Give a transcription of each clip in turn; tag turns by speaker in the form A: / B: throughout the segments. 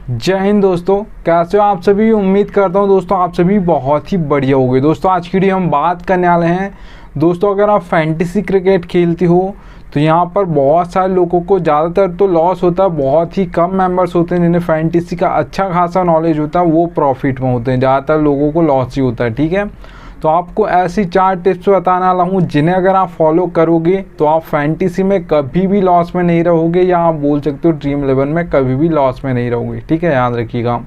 A: जय हिंद दोस्तों, कैसे हो आप सभी। उम्मीद करता हूं दोस्तों आप सभी बहुत ही बढ़िया होंगे। दोस्तों आज की वीडियो हम बात करने वाले हैं दोस्तों, अगर आप फैंटेसी क्रिकेट खेलते हो तो यहाँ पर बहुत सारे लोगों को ज़्यादातर तो लॉस होता है। बहुत ही कम मेंबर्स होते हैं जिन्हें फैंटेसी का अच्छा खासा नॉलेज होता है, वो प्रॉफिट में होते हैं। ज़्यादातर लोगों को लॉस ही होता है। ठीक है, तो आपको ऐसी 4 टिप्स बताने वाला हूँ जिन्हें अगर आप फॉलो करोगे तो आप फैंटेसी में कभी भी लॉस में नहीं रहोगे, या आप बोल सकते हो ड्रीम 11 में कभी भी लॉस में नहीं रहोगे। ठीक है, याद रखिएगा।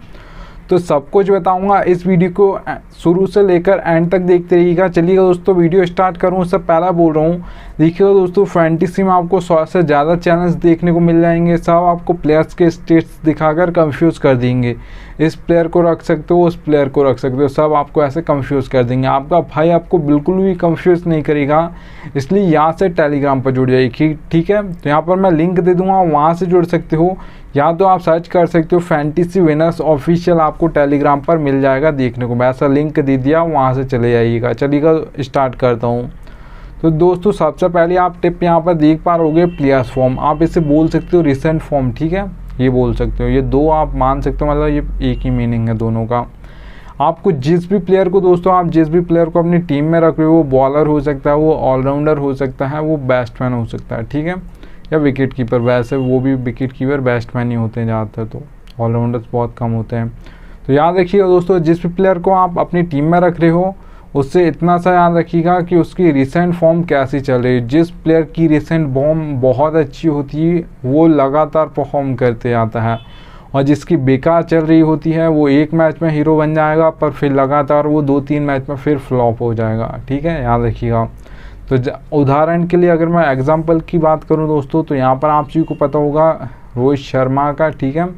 A: तो सब कुछ बताऊंगा, इस वीडियो को शुरू से लेकर एंड तक देखते रहिएगा। चलिएगा दोस्तों, वीडियो स्टार्ट करूँ उससे पहला बोल रहा हूँ, देखिएगा दोस्तों फैंटेसी में आपको 100 से ज़्यादा चैनल्स देखने को मिल जाएंगे। सब आपको प्लेयर्स के स्टेट्स दिखाकर कंफ्यूज कर देंगे। इस प्लेयर को रख सकते हो, उस प्लेयर को रख सकते हो, सब आपको ऐसे कंफ्यूज कर देंगे। आपका भाई आपको बिल्कुल भी कंफ्यूज नहीं करेगा, इसलिए यहाँ से टेलीग्राम पर जुड़ जाइए। ठीक है, तो यहाँ पर मैं लिंक दे दूँगा, वहाँ से जुड़ सकते हो, या तो आप सर्च कर सकते हो फैंटेसी विनर्स ऑफिशियल, आपको टेलीग्राम पर मिल जाएगा देखने को। मैं ऐसा लिंक दे दिया, वहाँ से चले जाइएगा। चलिएगा स्टार्ट करता हूँ। तो दोस्तों सबसे पहले आप टिप यहाँ पर देख पा रहोगे प्लेयर्स फॉर्म, आप इसे बोल सकते हो रिसेंट फॉर्म। ठीक है, ये बोल सकते हो, ये दो आप मान सकते हो, मतलब ये एक ही मीनिंग है दोनों का। आपको जिस भी प्लेयर को दोस्तों, आप जिस भी प्लेयर को अपनी टीम में रख रहे हो, वो बॉलर हो सकता है, वो ऑलराउंडर हो सकता है, वो बैट्समैन हो सकता है। ठीक है, या विकेट कीपर। वैसे वो भी विकेट कीपर बैट्समैन ही होते हैं ज़्यादातर, तो ऑलराउंडर्स बहुत कम होते हैं। तो याद रखिएगा दोस्तों, जिस भी प्लेयर को आप अपनी टीम में रख रहे हो उससे इतना सा याद रखिएगा कि उसकी रिसेंट फॉर्म कैसी चल रही है। जिस प्लेयर की रिसेंट फॉर्म बहुत अच्छी होती है वो लगातार परफॉर्म करते आता है, और जिसकी बेकार चल रही होती है वो एक मैच में हीरो बन जाएगा, पर फिर लगातार वो 2-3 मैच में फिर फ्लॉप हो जाएगा। ठीक है, याद रखिएगा। तो उदाहरण के लिए अगर मैं एग्जांपल की बात करूं दोस्तों, तो यहाँ पर आप सभी को पता होगा रोहित शर्मा का। ठीक है,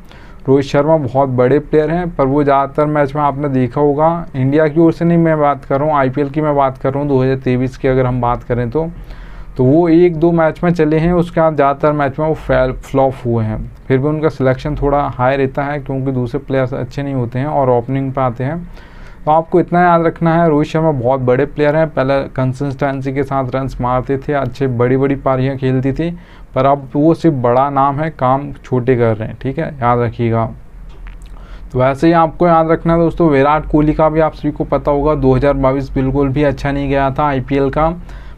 A: रोहित शर्मा बहुत बड़े प्लेयर हैं, पर वो ज़्यादातर मैच में आपने देखा होगा, इंडिया की ओर से नहीं मैं बात कर रहा हूँ, आईपीएल की मैं बात कर रहा हूँ 2023 की अगर हम बात करें तो वो 1-2 मैच में चले हैं, उसके बाद ज़्यादातर मैच में वो फ्लॉप हुए हैं। फिर भी उनका सिलेक्शन थोड़ा हाई रहता है क्योंकि दूसरे प्लेयर्स अच्छे नहीं होते हैं और ओपनिंग पर आते हैं। तो आपको इतना याद रखना है, रोहित शर्मा बहुत बड़े प्लेयर हैं। पहले कंसिस्टेंसी के साथ रन्स मारते थे, अच्छे बड़ी बड़ी पारियां खेलती थी, पर अब वो सिर्फ बड़ा नाम है, काम छोटे कर रहे हैं। ठीक है, याद रखिएगा। तो वैसे ही आपको याद रखना है दोस्तों, विराट कोहली का भी आप सभी को पता होगा 2022 बिल्कुल भी अच्छा नहीं गया था आईपीएल का,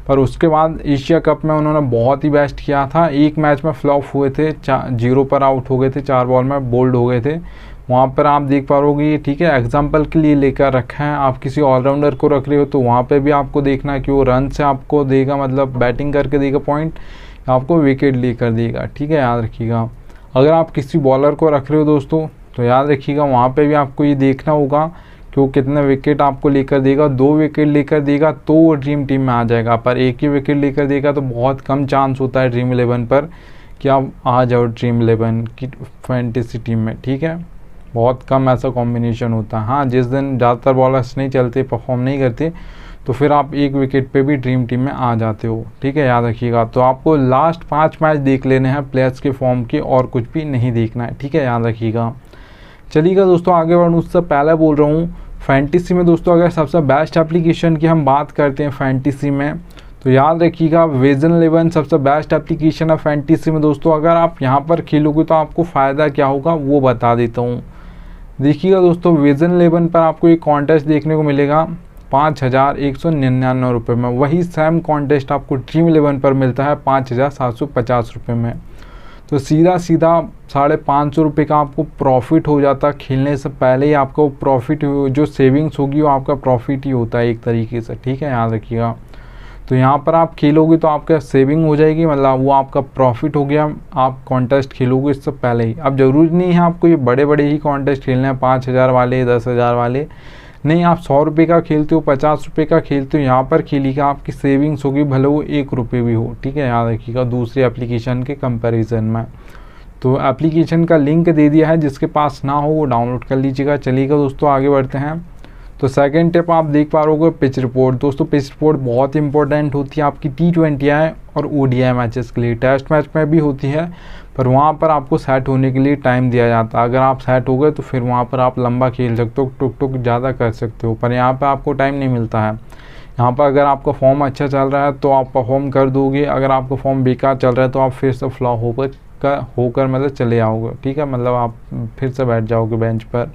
A: पर उसके बाद एशिया कप में उन्होंने बहुत ही बेस्ट किया था। एक मैच में फ्लॉप हुए थे, 0 पर आउट हो गए थे, 4 बॉल में बोल्ड हो गए थे, वहाँ पर आप देख पा रहोगे। ठीक है, एग्जाम्पल के लिए लेकर रखा है। आप किसी ऑलराउंडर को रख रहे हो तो वहाँ पे भी आपको देखना है कि वो रन से आपको देगा, मतलब बैटिंग करके देगा पॉइंट, आपको विकेट लेकर देगा। ठीक है, याद रखिएगा। अगर आप किसी बॉलर को रख रहे हो दोस्तों तो याद रखिएगा वहाँ पे भी आपको ये देखना होगा कि वो कितने विकेट आपको लेकर देगा। 2 विकेट लेकर देगा तो वो ड्रीम टीम में आ जाएगा, पर 1 ही विकेट लेकर देगा तो बहुत कम चांस होता है ड्रीम 11 पर कि आप आ जाओ ड्रीम 11 की फैंटेसी टीम में। ठीक है, बहुत कम ऐसा कॉम्बिनेशन होता है। हाँ, जिस दिन ज़्यादातर बॉलर्स नहीं चलते, परफॉर्म नहीं करते, तो फिर आप 1 विकेट पे भी ड्रीम टीम में आ जाते हो। ठीक है, याद रखिएगा। तो आपको लास्ट 5 मैच देख लेने हैं प्लेयर्स के फॉर्म के, और कुछ भी नहीं देखना है। ठीक है, याद रखिएगा। चलिएगा दोस्तों आगे बढ़ूँ उससे पहले बोल रहा हूँ, फैंटेसी में दोस्तों अगर सबसे बेस्ट एप्लीकेशन की हम बात करते हैं फैंटेसी में, तो याद रखिएगा विजन 11 सबसे बेस्ट एप्लीकेशन है फैंटेसी में दोस्तों। अगर आप यहाँ पर खेलोगे तो आपको फ़ायदा क्या होगा वो बता देता हूँ। देखिएगा दोस्तों, विजन 11 पर आपको एक कॉन्टेस्ट देखने को मिलेगा 5,199 रुपये में। वही सेम कॉन्टेस्ट आपको ड्रीम 11 पर मिलता है 5,750 रुपये में। तो सीधा 550 रुपये का आपको प्रॉफिट हो जाता है। खेलने से पहले ही आपको प्रॉफिट, जो सेविंग्स होगी वो आपका प्रॉफिट ही होता है एक तरीके से। ठीक है, याद रखिएगा। तो यहाँ पर आप खेलोगे तो आपका सेविंग हो जाएगी, मतलब वो आपका प्रॉफिट हो गया। आप कॉन्टेस्ट खेलोगे इससे पहले ही। अब ज़रूरी नहीं है आपको ये बड़े बड़े ही कॉन्टेस्ट खेलने हैं, 5,000 वाले, 10,000 वाले नहीं। आप 100 रुपये का खेलते हो, 50 रुपये का खेलते हो, यहाँ पर खेलिएगा, आपकी सेविंग्स होगी, भले वो 1 रुपये भी हो। ठीक है, याद रखिएगा, दूसरी एप्लीकेशन के कंपैरिजन में। तो एप्लीकेशन का लिंक दे दिया है, जिसके पास ना हो वो डाउनलोड कर लीजिएगा। चलिएगा दोस्तों आगे बढ़ते हैं। तो सेकंड टिप आप देख पा रहे हो पिच रिपोर्ट। दोस्तों पिच रिपोर्ट बहुत इंपॉर्टेंट होती है आपकी T20I और ODI मैचेस के लिए। टेस्ट मैच में भी होती है, पर वहाँ पर आपको सेट होने के लिए टाइम दिया जाता है। अगर आप सेट हो गए तो फिर वहाँ पर आप लंबा खेल सकते हो, टुक ज़्यादा कर सकते हो, पर यहाँ पर आपको टाइम नहीं मिलता है। यहाँ पर अगर आपका फॉर्म अच्छा चल रहा है तो आप परफॉर्म कर दोगे, अगर आपका फॉर्म बेकार चल रहा है तो आप फिर से फ्लॉप होकर होकर मतलब चले आओगे, ठीक है, मतलब आप फिर से बैठ जाओगे बेंच पर।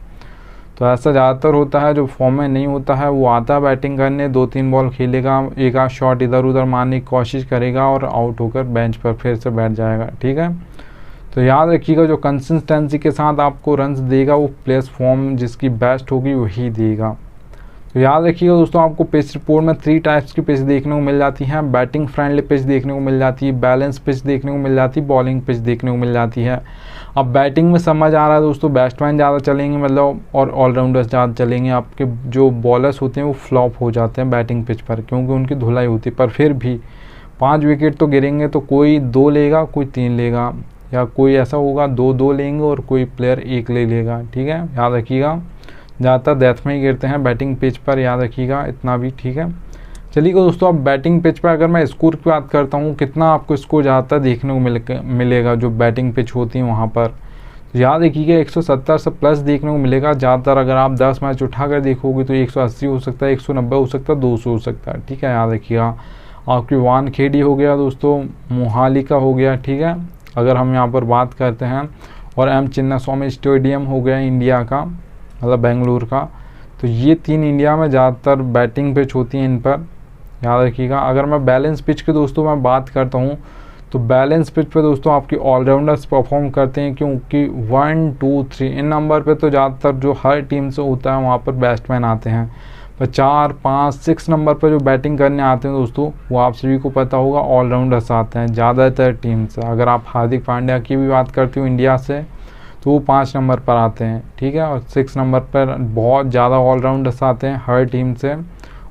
A: तो ऐसा ज़्यादातर होता है, जो फॉर्म में नहीं होता है वो आता है बैटिंग करने, 2-3 बॉल खेलेगा, एक आध शॉट इधर उधर मारने की कोशिश करेगा और आउट होकर बेंच पर फिर से बैठ जाएगा, ठीक है। तो याद रखिएगा, जो कंसिस्टेंसी के साथ आपको रन्स देगा वो प्लेस फॉर्म जिसकी बेस्ट होगी वही देगा। तो याद रखिएगा दोस्तों, आपको पिच रिपोर्ट में 3 टाइप्स की पिच देखने को मिल जाती हैं। बैटिंग फ्रेंडली पिच देखने को मिल जाती है, बैलेंस पिच देखने को मिल जाती है, बॉलिंग पिच देखने को मिल जाती है। अब बैटिंग में समझ आ रहा है दोस्तों, बैट्समैन ज़्यादा चलेंगे मतलब, और ऑलराउंडर्स ज़्यादा चलेंगे। आपके जो बॉलर्स होते हैं वो फ्लॉप हो जाते हैं बैटिंग पिच पर, क्योंकि उनकी धुलाई होती है। पर फिर भी 5 विकेट तो गिरेंगे, तो कोई 2 लेगा, कोई 3 लेगा, या कोई ऐसा होगा 2-2 लेंगे और कोई प्लेयर 1 ले लेगा, ठीक है। याद रखिएगा, ज़्यादातर डेथ में ही गिरते हैं बैटिंग पिच पर, याद रखिएगा इतना भी, ठीक है। चलिए दोस्तों, अब बैटिंग पिच पर अगर मैं स्कोर की बात करता हूँ, कितना आपको स्कोर ज़्यादातर देखने को मिलेगा जो बैटिंग पिच होती है वहाँ पर, तो याद रखिएगा 170 से प्लस देखने को मिलेगा ज़्यादातर। अगर आप 10 मैच उठाकर देखोगे तो 180 हो सकता है, 190 हो सकता है, 200 हो सकता है, ठीक है। याद रखिएगा, आपकी वानखेड़ी हो गया दोस्तों, मोहाली का हो गया, ठीक है, अगर हम यहाँ पर बात करते हैं, और एम चिन्नास्वामी स्टेडियम हो गया इंडिया का, मतलब बेंगलुरु का। तो ये 3 इंडिया में ज़्यादातर बैटिंग पिच होती हैं इन पर, याद रखिएगा। अगर मैं बैलेंस पिच के दोस्तों मैं बात करता हूँ, तो बैलेंस पिच पे दोस्तों आपकी ऑलराउंडर्स परफॉर्म करते हैं, क्योंकि 1, 2, 3 इन नंबर पे तो ज़्यादातर जो हर टीम से होता है वहाँ पर बैट्समैन आते हैं। पर 4, 5, 6 नंबर पर जो बैटिंग करने आते हैं दोस्तों, वो आप सभी को पता होगा ऑलराउंडर्स आते हैं ज़्यादातर टीम से। अगर आप हार्दिक पांड्या की भी बात करते हो इंडिया से, तो वो 5 नंबर पर आते हैं, ठीक है, और 6 नंबर पर बहुत ज़्यादा ऑलराउंडर्स आते हैं हर टीम से,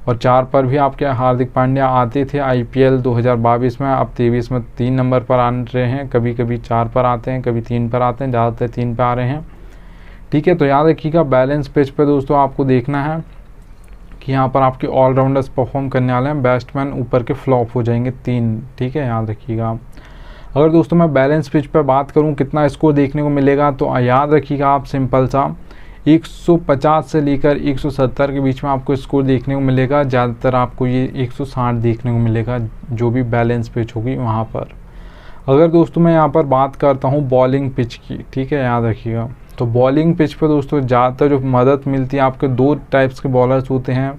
A: और 4 पर भी आपके हार्दिक पांड्या आते थे IPL 2022 में। अब 23 में 3 नंबर पर आ रहे हैं, कभी कभी 4 पर आते हैं, कभी 3 पर आते हैं, ज़्यादातर 3 पर आ रहे हैं, ठीक है। तो याद रखिएगा, बैलेंस पिच पे दोस्तों आपको देखना है कि यहाँ पर आपके ऑलराउंडर्स परफॉर्म करने वाले हैं, बैट्समैन ऊपर के फ्लॉप हो जाएंगे 3, ठीक है, याद रखिएगा। अगर दोस्तों मैं बैलेंस पिच पर बात करूँ कितना स्कोर देखने को मिलेगा, तो याद रखिएगा आप सिंपल सा 150 से लेकर 170 के बीच में आपको स्कोर देखने को मिलेगा। ज़्यादातर आपको ये 160 देखने को मिलेगा जो भी बैलेंस पिच होगी वहाँ पर। अगर दोस्तों मैं यहाँ पर बात करता हूँ बॉलिंग पिच की, ठीक है, याद रखिएगा, तो बॉलिंग पिच पर दोस्तों ज़्यादातर जो मदद मिलती है, आपके 2 टाइप्स के बॉलर्स होते हैं।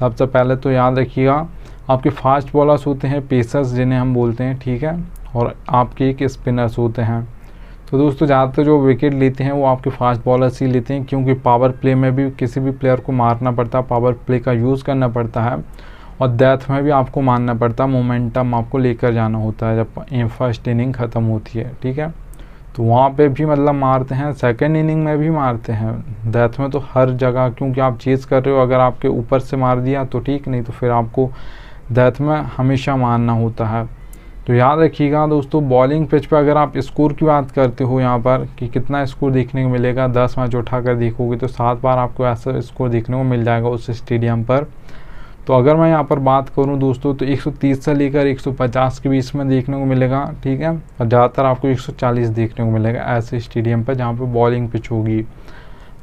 A: सबसे पहले तो याद रखिएगा, आपके फास्ट बॉलर्स होते हैं, पेसर्स जिन्हें हम बोलते हैं, ठीक है, और आपके एक स्पिनर्स होते हैं। तो दोस्तों ज़्यादातर जो विकेट लेते हैं वो आपके फास्ट बॉलर्स ही लेते हैं, क्योंकि पावर प्ले में भी किसी भी प्लेयर को मारना पड़ता है, पावर प्ले का यूज़ करना पड़ता है, और डेथ में भी आपको मारना पड़ता है, मोमेंटम आपको लेकर जाना होता है जब फर्स्ट इनिंग ख़त्म होती है, ठीक है। तो वहाँ पे भी मतलब मारते हैं, सेकंड इनिंग में भी मारते हैं, डेथ में तो हर जगह, क्योंकि आप चेज़ कर रहे हो, अगर आपके ऊपर से मार दिया तो ठीक, नहीं तो फिर आपको डेथ में हमेशा मारना होता है। तो याद रखिएगा दोस्तों, बॉलिंग पिच पर अगर आप स्कोर की बात करते हो यहाँ पर कि कितना स्कोर देखने को मिलेगा, 10 मैच उठाकर देखोगे तो 7 बार आपको ऐसा स्कोर देखने को मिल जाएगा उस स्टेडियम पर। तो अगर मैं यहाँ पर बात करूँ दोस्तों, तो 130 से लेकर 150 के बीच में देखने को मिलेगा, ठीक है, और ज़्यादातर आपको 140 देखने को मिलेगा ऐसे स्टेडियम पर जहाँ पर बॉलिंग पिच होगी,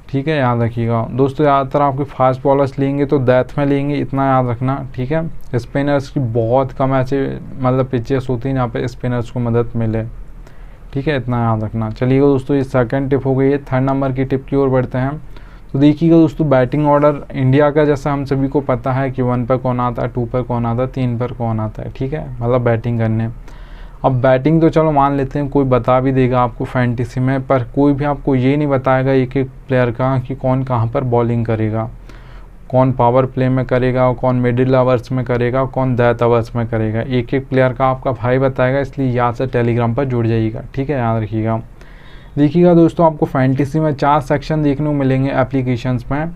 A: ठीक है, याद रखिएगा दोस्तों। ज़्यादातर आपके फास्ट बॉलर्स लेंगे तो डेथ में लेंगे, इतना याद रखना, ठीक है। स्पिनर्स की बहुत कम ऐसे मतलब पिचेस होती हैं जहाँ पे स्पिनर्स को मदद मिले, ठीक है, इतना याद रखना। चलिए दोस्तों, ये सेकंड टिप हो गई है। थर्ड नंबर की टिप की ओर बढ़ते हैं। तो देखिएगा दोस्तों, बैटिंग ऑर्डर इंडिया का जैसा हम सभी को पता है कि 1 पर कौन आता है, 2 पर कौन आता है, 3 पर कौन आता है, ठीक है, मतलब बैटिंग करने। अब बैटिंग तो चलो मान लेते हैं कोई बता भी देगा आपको फैंटेसी में, पर कोई भी आपको ये नहीं बताएगा एक एक प्लेयर का कि कौन कहाँ पर बॉलिंग करेगा, कौन पावर प्ले में करेगा, कौन मिडिल आवर्स में करेगा, कौन डेथ आवर्स में करेगा, एक एक प्लेयर का आपका भाई बताएगा। इसलिए याद से टेलीग्राम पर जुड़ जाइएगा, ठीक है, याद रखिएगा। देखिएगा दोस्तों, आपको फैंटेसी में 4 सेक्शन देखने को मिलेंगे एप्लीकेशंस में,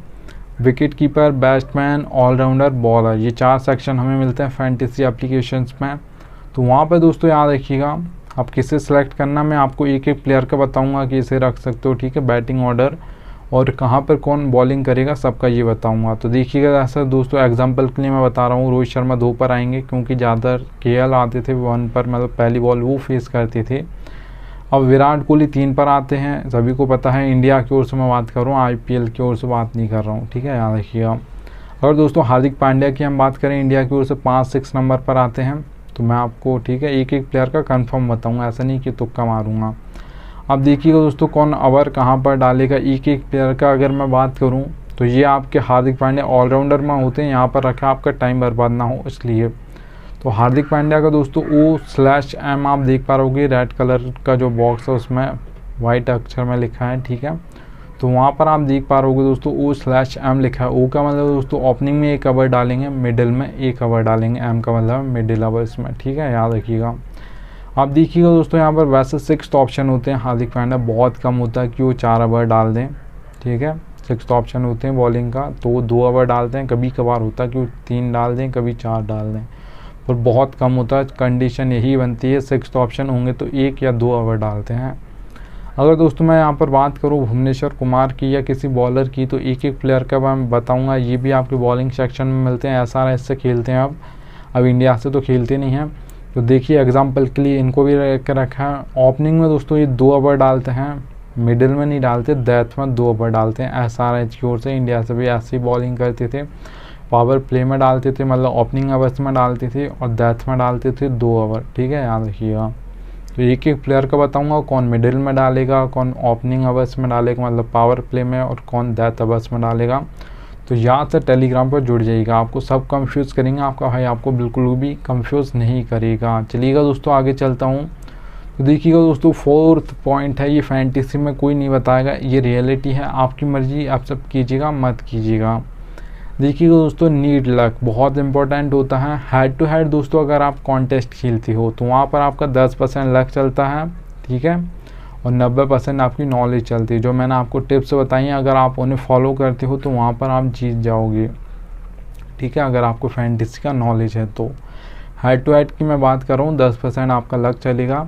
A: wicket keeper, batsman, all rounder, bowler, ये 4 सेक्शन हमें मिलते हैं फैंटेसी एप्लीकेशंस में। तो वहाँ पर दोस्तों याद रखिएगा, आप किसे सेलेक्ट करना, मैं आपको एक एक प्लेयर का बताऊंगा कि इसे रख सकते हो, ठीक है, बैटिंग ऑर्डर, और कहाँ पर कौन बॉलिंग करेगा सबका ये बताऊंगा। तो देखिएगा ऐसा दोस्तों, एग्जांपल के लिए मैं बता रहा हूँ, रोहित शर्मा 2 पर आएंगे, क्योंकि ज़्यादा KL आते थे 1 पर, मतलब पहली बॉल वो फेस करते थे। अब विराट कोहली 3 पर आते हैं, सभी को पता है, इंडिया की ओर से मैं बात कर रहा हूँ, IPL की ओर से बात नहीं कर रहा हूँ, ठीक है, याद रखिएगा। अगर दोस्तों हार्दिक पांड्या की हम बात करें, इंडिया की ओर से 5-6 नंबर पर आते हैं। तो मैं आपको ठीक है एक एक प्लेयर का कंफर्म बताऊंगा, ऐसा नहीं कि तुक्का मारूंगा। अब देखिएगा दोस्तों कौन ओवर कहाँ पर डालेगा एक एक प्लेयर का अगर मैं बात करूँ तो ये आपके हार्दिक पांड्या ऑलराउंडर में होते हैं, यहाँ पर रखा आपका टाइम बर्बाद ना हो इसलिए। तो हार्दिक पांड्या का दोस्तों O/M आप देख पा रहोगे, रेड कलर का जो बॉक्स है उसमें वाइट अक्षर में लिखा है, ठीक है। तो वहाँ पर आप देख पा रहोगे दोस्तों O/M लिखा है। O का मतलब दोस्तों ओपनिंग में एक ओवर डालेंगे, मिडिल में एक ओवर डालेंगे, M का मतलब मिडिल ओवर इसमें, ठीक है, याद रखिएगा। आप देखिएगा दोस्तों यहाँ पर वैसे 6th ऑप्शन होते हैं हार्दिक पांड्या, बहुत कम होता है कि वो 4 ओवर डाल दें, ठीक है। 6th ऑप्शन होते हैं बॉलिंग का, तो वो 2 ओवर डालते हैं, कभी कभार होता है कि वो 3 डाल दें, कभी 4 डाल दें, पर बहुत कम होता है। कंडीशन यही बनती है 6th ऑप्शन होंगे तो 1 या 2 ओवर डालते हैं। अगर दोस्तों मैं यहाँ पर बात करूँ भुवनेश्वर कुमार की या किसी बॉलर की, तो एक एक प्लेयर का मैं बताऊँगा, ये भी आपके बॉलिंग सेक्शन में मिलते हैं। SRH से खेलते हैं अब इंडिया से तो खेलते नहीं हैं। तो देखिए एग्जाम्पल के लिए इनको भी रखा है। ओपनिंग में दोस्तों ये 2 ओवर डालते हैं, मिडिल में नहीं डालते, डेथ में 2 ओवर डालते हैं। SRH की ओर से इंडिया से भी ऐसी बॉलिंग करते थे, पावर प्ले में डालते थे, मतलब ओपनिंग ओवर्स में डालते थे, और डेथ में डालते थे 2 ओवर, ठीक है, याद रखिएगा। तो एक एक प्लेयर का बताऊंगा कौन मिडिल में डालेगा, कौन ओपनिंग ओवर्स में डालेगा मतलब पावर प्ले में, और कौन डेथ ओवर्स में डालेगा। तो यहाँ से टेलीग्राम पर जुड़ जाइएगा, आपको सब कंफ्यूज करेंगे, आपका भाई आपको बिल्कुल भी कंफ्यूज नहीं करेगा। चलिएगा दोस्तों आगे चलता हूँ। तो देखिएगा दोस्तों 4th पॉइंट है, ये फैंटेसी में कोई नहीं बताएगा, ये रियलिटी है, आपकी मर्जी, आप सब कीजिएगा मत कीजिएगा। देखिएगा दोस्तों नीड लक बहुत इंपॉर्टेंट होता है। हेड टू हेड दोस्तों अगर आप कॉन्टेस्ट खेलते हो तो वहाँ पर आपका 10% लक चलता है, ठीक है, और 90% आपकी नॉलेज चलती है। जो मैंने आपको टिप्स बताई हैं अगर आप उन्हें फॉलो करते हो तो वहाँ पर आप जीत जाओगे, ठीक है, अगर आपको फैंटेसी का नॉलेज है तो। हेड टू हेड की मैं बात कर रहा हूँ, 10% आपका लक चलेगा,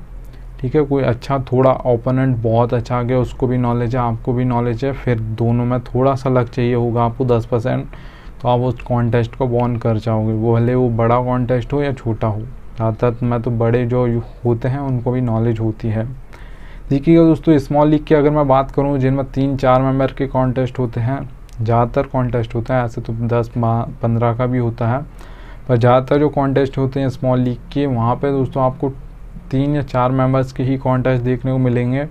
A: ठीक है। कोई अच्छा थोड़ा ओपोनेंट बहुत अच्छा आ गया, उसको भी नॉलेज है, आपको भी नॉलेज है, फिर दोनों में थोड़ा सा लक चाहिए होगा आपको 10%, तो आप उस कॉन्टेस्ट को वॉन कर जाओगे, वो भले वो बड़ा कॉन्टेस्ट हो या छोटा हो। ज़्यादातर मैं तो बड़े जो होते हैं उनको भी नॉलेज होती है। देखिएगा दोस्तों स्मॉल लीग की अगर मैं बात करूं जिनमें 3-4 मेंबर के कॉन्टेस्ट होते हैं, ज़्यादातर कॉन्टेस्ट होता है, ऐसे तो 10-15 का भी होता है, पर ज़्यादातर जो कॉन्टेस्ट होते हैं स्मॉल लीग के वहाँ पे दोस्तों आपको 3 या 4 मेंबर्स के ही कॉन्टेस्ट देखने को मिलेंगे।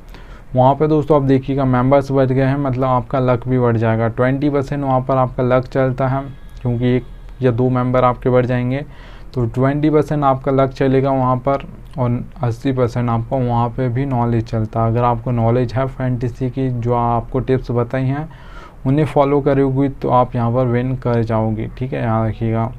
A: वहाँ पे दोस्तों आप देखिएगा मेंबर्स बढ़ गए हैं मतलब आपका लक भी बढ़ जाएगा। 20% वहाँ पर आपका लक चलता है, क्योंकि 1 या 2 मेंबर आपके बढ़ जाएंगे, तो 20% आपका लक चलेगा वहाँ पर, और 80% आपको वहाँ पे भी नॉलेज चलता है। अगर आपको नॉलेज है फैंटेसी की, जो आपको टिप्स बताई हैं उन्हें फॉलो करोगे तो आप यहाँ पर विन कर जाओगे, ठीक है, याद रखिएगा।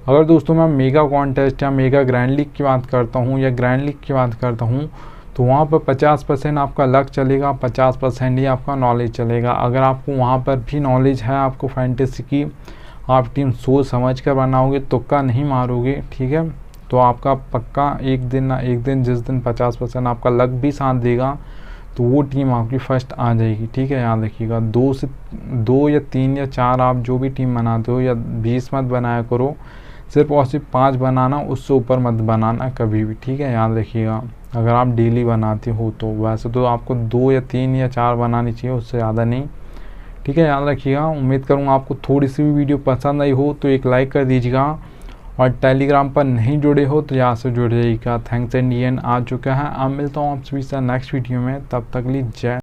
A: अगर दोस्तों मैं मेगा कॉन्टेस्ट या मेगा ग्रैंड लीग की बात करता हूँ या ग्रैंड लीग की बात करता हूँ, तो वहाँ पर 50% आपका लक चलेगा, 50% ही आपका नॉलेज चलेगा। अगर आपको वहाँ पर भी नॉलेज है आपको फैंटेसी की, आप टीम सोच समझ कर बनाओगे, तुक्का नहीं मारोगे, ठीक है, तो आपका पक्का एक दिन ना एक दिन, जिस दिन 50% आपका लक भी साथ देगा तो वो टीम आपकी फर्स्ट आ जाएगी, ठीक है, याद रखिएगा। 2 या 3 या 4 आप जो भी टीम बनाते हो, या 20 मत बनाया करो, सिर्फ और सिर्फ 5 बनाना, उससे ऊपर मत बनाना कभी भी, ठीक है, याद रखिएगा। अगर आप डेली बनाते हो तो वैसे तो आपको 2 या 3 या 4 बनानी चाहिए, उससे ज़्यादा नहीं, ठीक है, याद रखिएगा। उम्मीद करूँगा आपको थोड़ी सी भी वीडियो पसंद आई हो तो एक लाइक कर दीजिएगा, और टेलीग्राम पर नहीं जुड़े हो तो यहाँ से जुड़ जाइएगा। थैंक्स इंडियन आ चुका है। अब मिलता हूँ आप सभी से नेक्स्ट वीडियो में, तब तक लिए जय।